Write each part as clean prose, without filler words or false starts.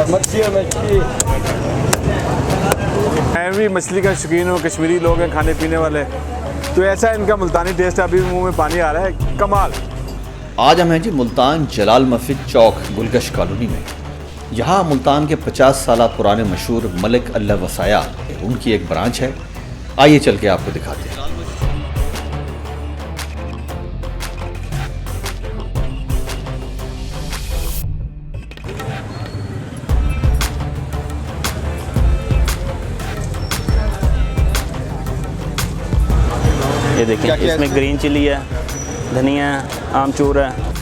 मैं भी मछली का शौकीन हूँ, कश्मीरी लोग हैं खाने पीने वाले, तो ऐसा इनका मुल्तानी टेस्ट अभी मुंह में पानी आ रहा है, कमाल। आज हम हैं जी मुल्तान जलाल मस्जिद चौक गुलगश कॉलोनी में। यहाँ मुल्तान के 50 साल पुराने मशहूर मलिक अल्लाह वसाया उनकी एक ब्रांच है। आइए चल के आपको दिखाते हैं। ये देखिए, इसमें ग्रीन चिली है, धनिया है, आमचूर है।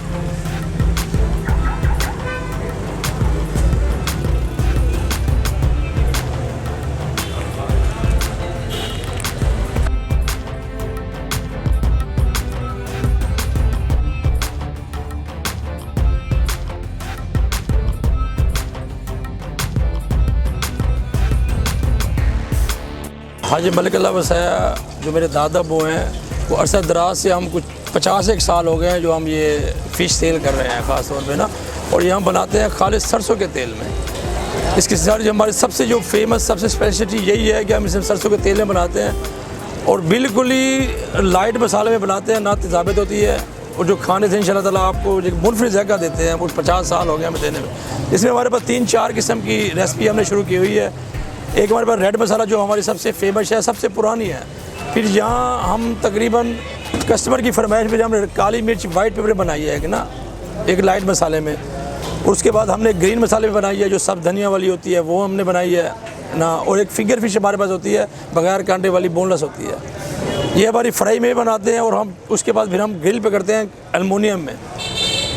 हाजी मलिक अल्लाह वसाया जो मेरे दादा वो हैं, वो अरसा दराज से हम कुछ 51 साल हो गए हैं जो हम ये फ़िश सेल कर रहे हैं ख़ास तौर पे ना। और ये हम बनाते हैं खालिस सरसों के तेल में। इसकी सारी जो हमारी सबसे जो फेमस सबसे स्पेशलिटी यही है कि हम इसे सरसों के तेल में बनाते हैं और बिल्कुल ही लाइट मसाले में बनाते हैं, ना तेज़ाबित होती है। और जो खाने से इंशाल्लाह ताला आपको एक मुनफरिद ज़ायका देते हैं। वो 50 साल हो गए हमें देने में। इसमें हमारे पास 3-4 किस्म की रेसिपी हमने शुरू की हुई है। एक हमारे पास रेड मसाला जो हमारी सबसे फेमस है, सबसे पुरानी है। फिर यहाँ हम तकरीबन कस्टमर की फरमाइश पे हमने काली मिर्च वाइट पेपर बनाई है एक ना, एक लाइट मसाले में। उसके बाद हमने ग्रीन मसाले में बनाई है जो सब धनिया वाली होती है, वो हमने बनाई है ना। और एक फिंगर फिश हमारे पास होती है बगैर कांटे वाली, बोनलेस होती है। ये हमारी फ्राई में बनाते हैं और हम उसके बाद फिर हम ग्रिल पे करते हैं एलुमिनियम में।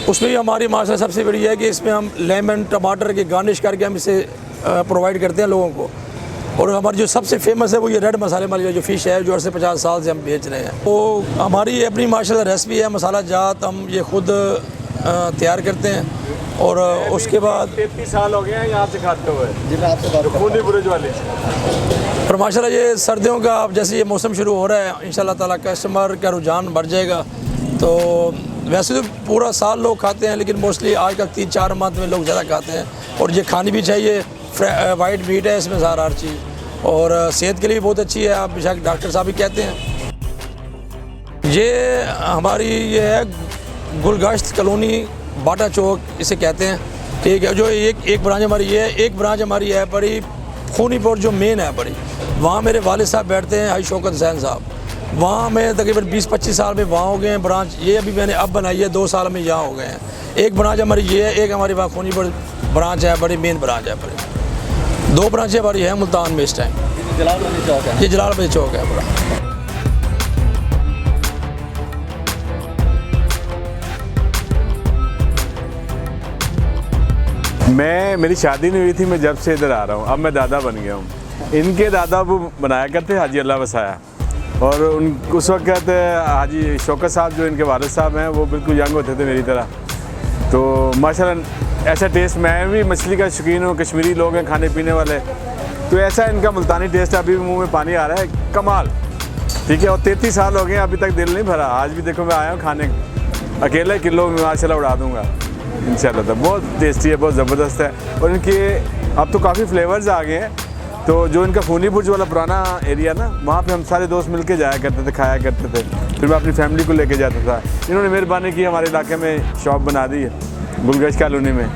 उसमें भी हमारी माशा सबसे बड़ी है कि इसमें हम लेमन टमाटर की गार्निश करके हम इसे प्रोवाइड करते हैं लोगों को। और हमारी जो सबसे फेमस है वो ये रेड मसाले वाली जो फ़िश है जो अरसे 50 साल से हम बेच रहे हैं। तो हमारी अपनी माशाल्लाह रेसिपी है, मसाला जात हम ये खुद तैयार करते हैं। और उसके बाद 33 साल हो गए हैं यहाँ से खाते हुए जी। मैं आपसे बात खूनी बुरुज वाले। और माशाल्लाह ये सर्दियों का अब जैसे ये मौसम शुरू हो रहा है, इंशाल्लाह ताला कस्टमर का रुझान बढ़ जाएगा। तो वैसे तो पूरा साल लोग खाते हैं, लेकिन मोस्टली आजकल 3-4 मंथ में लोग ज़्यादा खाते हैं। और ये खानी भी चाहिए, वाइट मीट है इसमें सारा हर चीज़, और सेहत के लिए बहुत अच्छी है। आप बेशक डॉक्टर साहब भी कहते हैं। ये हमारी ये है गुलगश्त कॉलोनी बाटा चौक इसे कहते हैं, ठीक है। जो एक ब्रांच हमारी ये है, एक ब्रांच हमारी है बड़ी खूनीपुर जो मेन है बड़ी, वहाँ मेरे वालिद साहब बैठते हैं, हाजी शौकत हुसैन साहब। वहाँ में तकरीबन 20-25 साल में वहाँ हो गए हैं ब्रांच। ये अभी मैंने अब बनाई है, 2 साल में यहाँ हो गए हैं। एक ब्रांच हमारी ये है, एक हमारी वहाँ खूनीपुर ब्रांच है, बड़ी मेन ब्रांच है बड़ी। 2 ब्रांचें हमारी हैं मुल्तान में इस टाइम। जलालपुर चौक है, ये जलालपुर चौक है पूरा। मेरी शादी नहीं हुई थी, मैं जब से इधर आ रहा हूँ, अब मैं दादा बन गया हूँ। इनके दादा वो बनाया करते हाजी अल्लाह वसाया, और उस वक्त हाजी शौकत साहब जो इनके वालिद साहब हैं वो बिल्कुल यंग होते थे मेरी तरह। तो माशाल्लाह ऐसा टेस्ट, मैं भी मछली का शौकीन हूँ, कश्मीरी लोग हैं खाने पीने वाले, तो ऐसा इनका मुल्तानी टेस्ट अभी मुंह में पानी आ रहा है, कमाल। ठीक है। और 33 साल हो गए अभी तक दिल नहीं भरा। आज भी देखो मैं आया हूँ खाने, अकेले किलो में माशाल्लाह उड़ा दूँगा इंशाल्लाह। तो बहुत टेस्टी है, बहुत ज़बरदस्त है। और इनके अब तो काफ़ी फ्लेवर्स आ गए हैं। तो जो इनका खूनी बुर्ज वाला पुराना एरिया ना, वहाँ पे हम सारे दोस्त मिल के जाया करते थे, खाया करते थे। फिर मैं अपनी फैमिली को लेके जाता था। इन्होंने मेहरबानी की, हमारे इलाके में शॉप बना दी है गुलगश कॉलोनी में।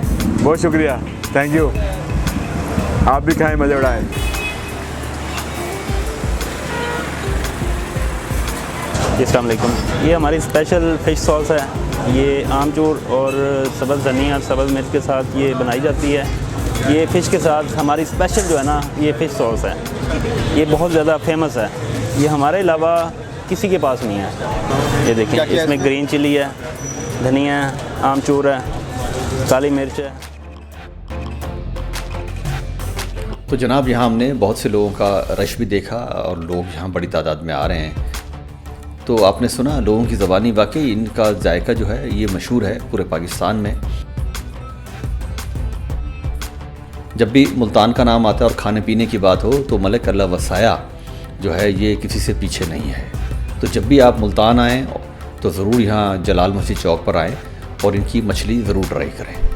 बहुत शुक्रिया, थैंक यू। आप भी खाएँ, मज़े उड़ाएँ। अस्सलाम वालेकुम। ये हमारी स्पेशल फ़िश सॉस है। ये आमचूर और सब्ज़ धनिया सब्ज़ मिर्च के साथ ये बनाई जाती है। ये फ़िश के साथ हमारी स्पेशल जो है ना, ये फ़िश सॉस है। ये बहुत ज़्यादा फेमस है, ये हमारे अलावा किसी के पास नहीं है। ये देखिए, इसमें ग्रीन चिली है, धनिया है, आमचूर है, काली मिर्च है। तो जनाब यहाँ हमने बहुत से लोगों का रश भी देखा और लोग यहाँ बड़ी तादाद में आ रहे हैं। तो आपने सुना लोगों की ज़बानी, वाकई इनका जायका जो है ये मशहूर है पूरे पाकिस्तान में। जब भी मुल्तान का नाम आता है और खाने पीने की बात हो तो मलिक अल्लाह वसाया जो है ये किसी से पीछे नहीं है। तो जब भी आप मुल्तान आएँ तो ज़रूर यहाँ जलाल मस्जिद चौक पर आएँ और इनकी मछली ज़रूर ट्राई करें।